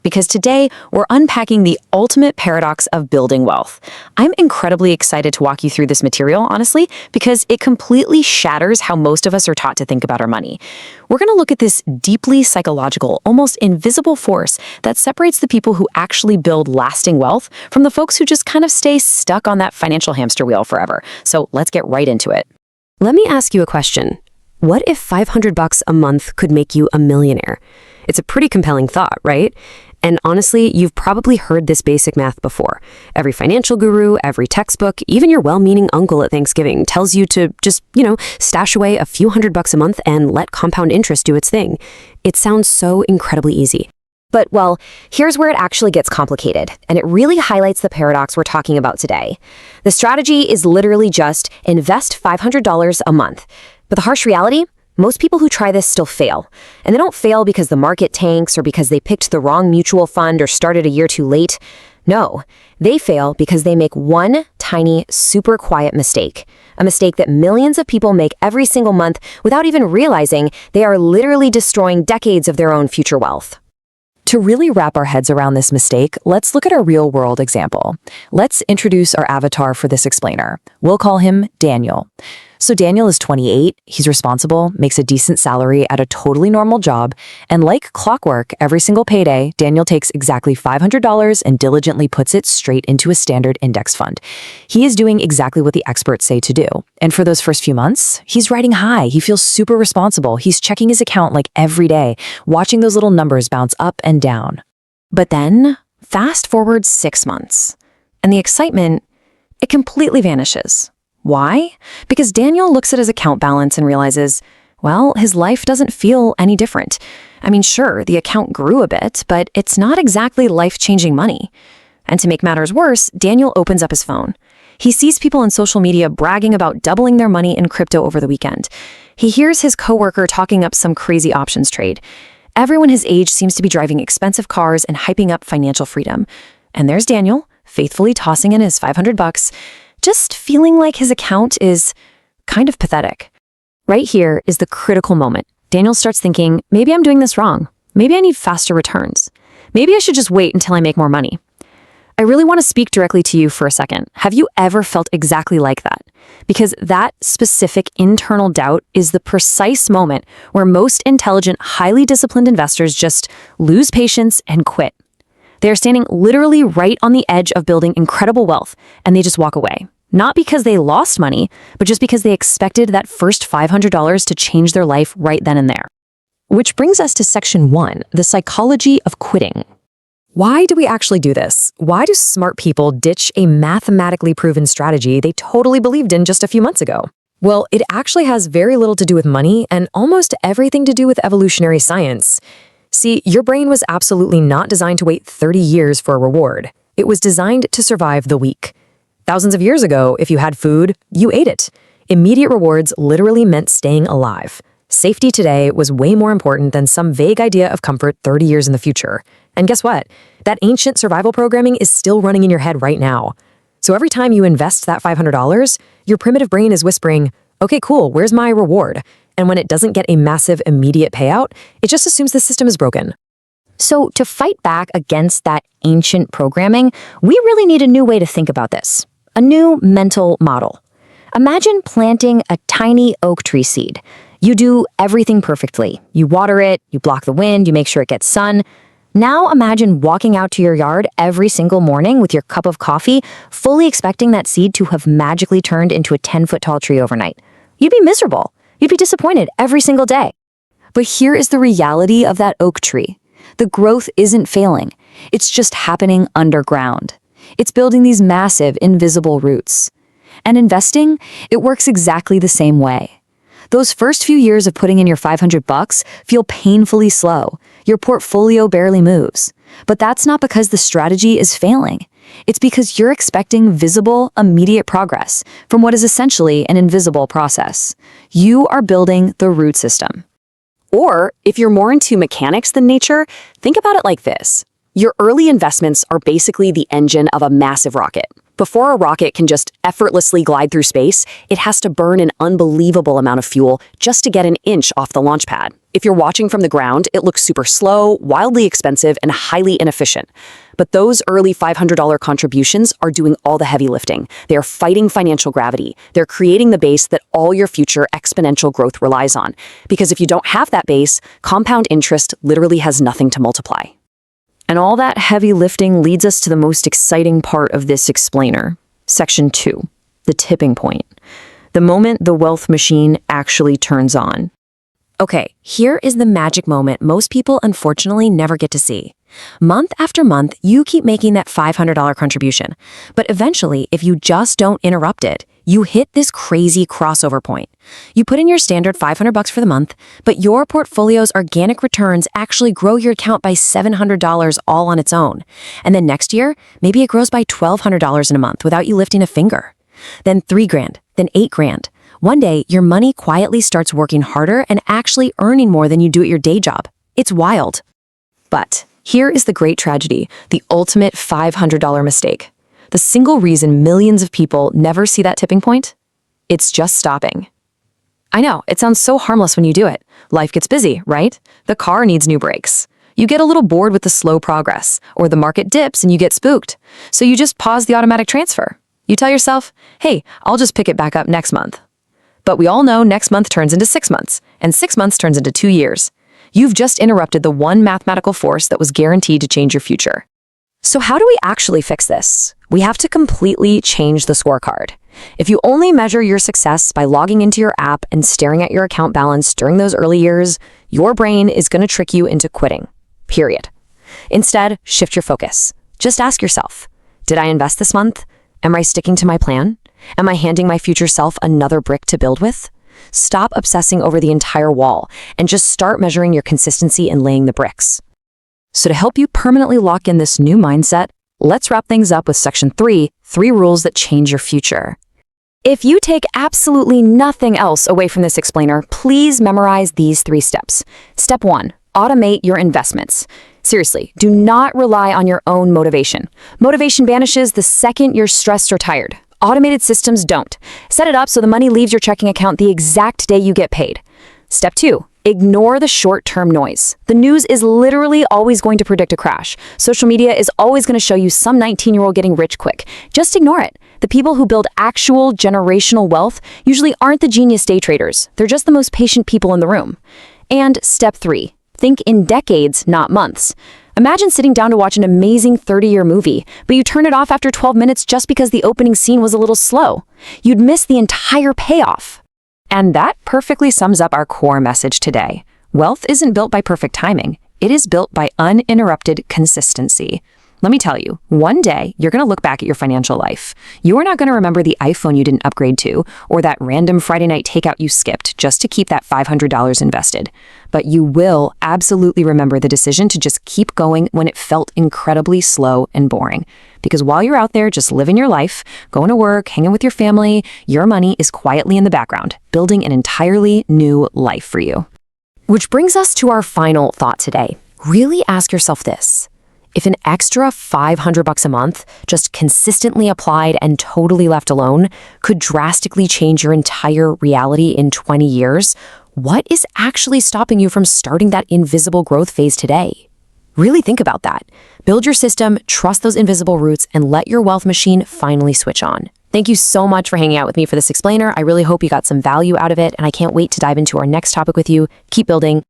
because today we're unpacking the ultimate paradox of building wealth. I'm incredibly excited to walk you through this material, honestly, because it completely shatters how most of us are taught to think about our money. We're going to look at this deeply psychological, almost invisible force that separates the people who actually build lasting wealth from the folks who just kind of stay stuck on that financial hamster wheel forever. So let's get right into it. Let me ask you a question. What if $500 a month could make you a millionaire? It's a pretty compelling thought, right? And honestly, you've probably heard this basic math before. Every financial guru, every textbook, even your well-meaning uncle at Thanksgiving tells you to just, stash away a few $100 a month and let compound interest do its thing. It sounds so incredibly easy. But, well, here's where it actually gets complicated, and it really highlights the paradox we're talking about today. The strategy is literally just invest $500 a month. But the harsh reality? Most people who try this still fail. And they don't fail because the market tanks or because they picked the wrong mutual fund or started a year too late. No, they fail because they make one tiny, super quiet mistake. A mistake that millions of people make every single month without even realizing they are literally destroying decades of their own future wealth. To really wrap our heads around this mistake, let's look at a real-world example. Let's introduce our avatar for this explainer. We'll call him Daniel. So Daniel is 28, he's responsible, makes a decent salary at a totally normal job, and like clockwork, every single payday, Daniel takes exactly $500 and diligently puts it straight into a standard index fund. He is doing exactly what the experts say to do. And for those first few months, he's riding high. He feels super responsible. He's checking his account like every day, watching those little numbers bounce up and down. But then, fast forward 6 months, and the excitement, it completely vanishes. Why? Because Daniel looks at his account balance and realizes, well, his life doesn't feel any different. I mean, sure, the account grew a bit, but it's not exactly life-changing money. And to make matters worse, Daniel opens up his phone. He sees people on social media bragging about doubling their money in crypto over the weekend. He hears his coworker talking up some crazy options trade. Everyone his age seems to be driving expensive cars and hyping up financial freedom. And there's Daniel, faithfully tossing in his $500, just feeling like his account is kind of pathetic. Right here is the critical moment. Daniel starts thinking, maybe I'm doing this wrong. Maybe I need faster returns. Maybe I should just wait until I make more money. I really want to speak directly to you for a second. Have you ever felt exactly like that? Because that specific internal doubt is the precise moment where most intelligent, highly disciplined investors just lose patience and quit. They are standing literally right on the edge of building incredible wealth, and they just walk away. Not because they lost money, but just because they expected that first $500 to change their life right then and there. Which brings us to section 1, the psychology of quitting. Why do we actually do this? Why do smart people ditch a mathematically proven strategy they totally believed in just a few months ago? Well, it actually has very little to do with money and almost everything to do with evolutionary science. See, your brain was absolutely not designed to wait 30 years for a reward. It was designed to survive the week. Thousands of years ago, if you had food, you ate it. Immediate rewards literally meant staying alive. Safety today was way more important than some vague idea of comfort 30 years in the future. And guess what? That ancient survival programming is still running in your head right now. So every time you invest that $500, your primitive brain is whispering, okay, cool, where's my reward? And when it doesn't get a massive immediate payout, it just assumes the system is broken. So to fight back against that ancient programming, we really need a new way to think about this. A new mental model. Imagine planting a tiny oak tree seed. You do everything perfectly. You water it, you block the wind, you make sure it gets sun. Now imagine walking out to your yard every single morning with your cup of coffee, fully expecting that seed to have magically turned into a 10-foot tall tree overnight. You'd be miserable. You'd be disappointed every single day. But here is the reality of that oak tree. The growth isn't failing. It's just happening underground. It's building these massive, invisible roots. And investing, it works exactly the same way. Those first few years of putting in your $500 feel painfully slow. Your portfolio barely moves. But that's not because the strategy is failing. It's because you're expecting visible, immediate progress from what is essentially an invisible process. You are building the root system. Or, if you're more into mechanics than nature, think about it like this. Your early investments are basically the engine of a massive rocket. Before a rocket can just effortlessly glide through space, it has to burn an unbelievable amount of fuel just to get an inch off the launch pad. If you're watching from the ground, it looks super slow, wildly expensive, and highly inefficient. But those early $500 contributions are doing all the heavy lifting. They are fighting financial gravity. They're creating the base that all your future exponential growth relies on. Because if you don't have that base, compound interest literally has nothing to multiply. And all that heavy lifting leads us to the most exciting part of this explainer. Section 2, the tipping point. The moment the wealth machine actually turns on. Okay, here is the magic moment most people unfortunately never get to see. Month after month, you keep making that $500 contribution. But eventually, if you just don't interrupt it, you hit this crazy crossover point. You put in your standard $500 for the month, but your portfolio's organic returns actually grow your account by $700 all on its own. And then next year, maybe it grows by $1,200 in a month without you lifting a finger. Then $3,000, then $8,000. One day, your money quietly starts working harder and actually earning more than you do at your day job. It's wild. But here is the great tragedy, the ultimate $500 mistake. The single reason millions of people never see that tipping point? It's just stopping. I know, it sounds so harmless when you do it. Life gets busy, right? The car needs new brakes. You get a little bored with the slow progress, or the market dips and you get spooked. So you just pause the automatic transfer. You tell yourself, hey, I'll just pick it back up next month. But we all know next month turns into 6 months, and 6 months turns into 2 years. You've just interrupted the one mathematical force that was guaranteed to change your future. So how do we actually fix this? We have to completely change the scorecard. If you only measure your success by logging into your app and staring at your account balance during those early years, your brain is going to trick you into quitting. Period. Instead, shift your focus. Just ask yourself, did I invest this month? Am I sticking to my plan? Am I handing my future self another brick to build with? Stop obsessing over the entire wall and just start measuring your consistency and laying the bricks. So to help you permanently lock in this new mindset, let's wrap things up with Section 3, 3 rules that change your future. If you take absolutely nothing else away from this explainer, please memorize these 3 steps. Step 1, automate your investments. Seriously, do not rely on your own motivation. Motivation vanishes the second you're stressed or tired. Automated systems don't. Set it up so the money leaves your checking account the exact day you get paid. Step 2, ignore the short-term noise. The news is literally always going to predict a crash. Social media is always going to show you some 19-year-old getting rich quick. Just ignore it. The people who build actual generational wealth usually aren't the genius day traders. They're just the most patient people in the room. And step 3, think in decades, not months. Imagine sitting down to watch an amazing 30-year movie, but you turn it off after 12 minutes just because the opening scene was a little slow. You'd miss the entire payoff. And that perfectly sums up our core message today. Wealth isn't built by perfect timing. It is built by uninterrupted consistency. Let me tell you, one day you're going to look back at your financial life. You are not going to remember the iPhone you didn't upgrade to or that random Friday night takeout you skipped just to keep that $500 invested. But you will absolutely remember the decision to just keep going when it felt incredibly slow and boring. Because while you're out there just living your life, going to work, hanging with your family, your money is quietly in the background, building an entirely new life for you. Which brings us to our final thought today. Really ask yourself this. If an extra $500 a month, just consistently applied and totally left alone, could drastically change your entire reality in 20 years, what is actually stopping you from starting that invisible growth phase today? Really think about that. Build your system, trust those invisible roots, and let your wealth machine finally switch on. Thank you so much for hanging out with me for this explainer. I really hope you got some value out of it, and I can't wait to dive into our next topic with you. Keep building.